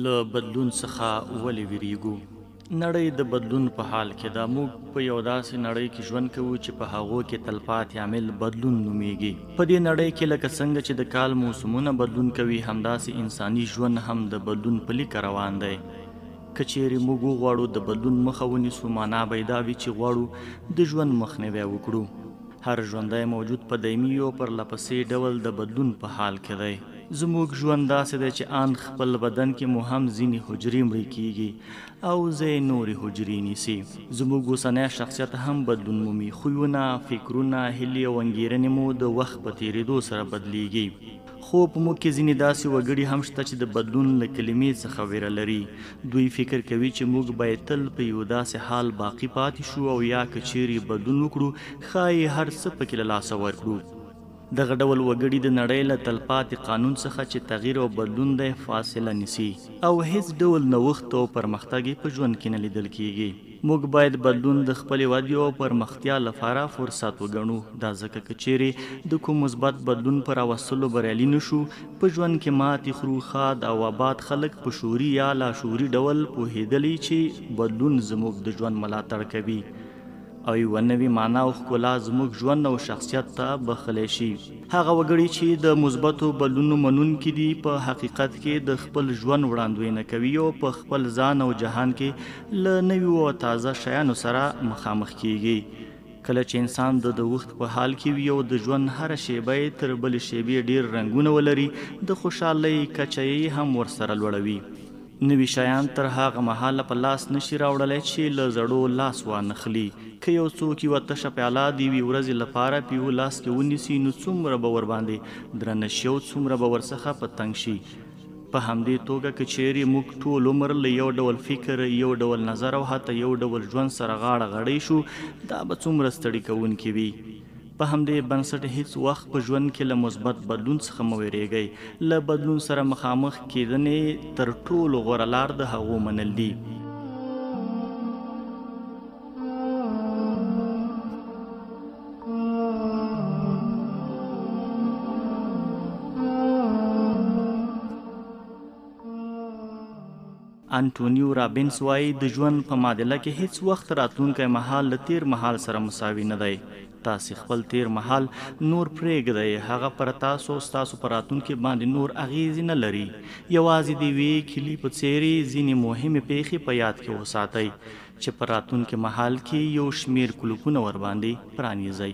له بدلون څخه ولې ویریږو؟ نړۍ د بدلون په حال کې ده. موږ په یو داسې نړۍ کې ژوند کوو چې په هغو کې تلپاتې عامل بدلون نومیږي. په دې نړۍ کې لکه څنګه چې د کال موسمونه بدلون کوي، همداسې انساني ژوند هم د بدلون په لیکه روان دی. که چیرې موږ وغواړو د بدلون مخه ونیسو، معنا به یې دا وي چې غواړو د ژوند مخنیوی وکړو. هر ژوندی موجود په دایمي او پرلپسې ډول د بدلون په حال کې دی. زموږ ژوند داسې دی چې آن خپل بدن کې مو هم ځینې حجرې مړې کیږي او ځای نورې حجرې نیسي. زموږ اوسنی شخصیت هم بدلون مومي. خویونه، فکرونه، هیلې او انګیرنې مو د وخت په تېرېدو سره بدلیږي. خو په موږ کې ځینې داسې وګړي هم شته چې د بدلون له کلمې څخه ویره لري. دوی فکر کوي چې موږ باید تل په یو داسې حال باقي پاتې شو، او یا که چیرې بدلون وکړو ښایي هر څه پکې له لاسه ورکړو. دغه ډول وګړي د نړۍ له تلپاتې قانون څخه چې تغییر او بدلون دی فاصله نیسي، او هیڅ ډول نوښت او پرمختګ یې په ژوند کې نه لیدل کیږي. موږ باید بدلون د خپلې ودې او پرمختیا لپاره فرصت وګڼو. دا ځکه که چیرې د کوم مثبت بدلون پر راوستلو بریالي نشو، په ژوند کې ماتې خورو. ښاد او آباد خلک په شعوري یا لاشعوري ډول پوهېدلی چې بدلون زموږ د ژوند ملاتړ کوي او یوه نوې معنا او ښکلا زموږ ژوند او شخصیت ته بخښلی شي. هغه وګړي چې د مثبتو بدلونو منونکي دي په حقیقت کې د خپل ژوند وړاندوینه کوي او په خپل ځان او جهان کې له نویو او تازه شیانو سره مخامخ کیږي. کله چې انسان د وخت په حال کې وي او د ژوند هره شیبه یې تر بلې شیبې ډېر رنګونه ولري، د خوشحالۍ کچه یې هم ورسره لوړوي. نوي شیان تر هغه مهاله په لاس نشي راوړلی چې له زړو لاس وانخلي. که یو څوک یوه تشه پیاله د یوې ورځې لپاره په یوه لاس کې ونیسي، نو څومره به ورباندې درنه شي او څومره به ورڅخه په تنګ شي. په همدې توګه که چیرې موږ ټول عمر له یو ډول فکر، یو ډول نظر او حتی یو ډول ژوند سره غاړه غړۍ شو، دا به څومره ستړي کوونکي وي. په همدې بنسټ هیڅ وخت په ژوند کې له مثبت بدلون څخه مه ویریږئ. له بدلون سره مخامخ کیدنې تر ټولو غوره لار د هغو منل دي. انټونیو رابینس وایي د ژوند په معادله کې هیڅ وخت راتلونکی مهال له تیر مهال سره مساوي نه دی. تاسې خپل تیر مهال نور پرېږدئ، هغه پر تاسو او ستاسو په راتلونکي باندې نور اغیزې نه لري. یوازې د یوې کلي په څېرې ځینې مهمې پیښې په یاد کې وساتئ چې په راتلونکي مهال کې یو شمېر کلوپونه ورباندې پرانیزئ.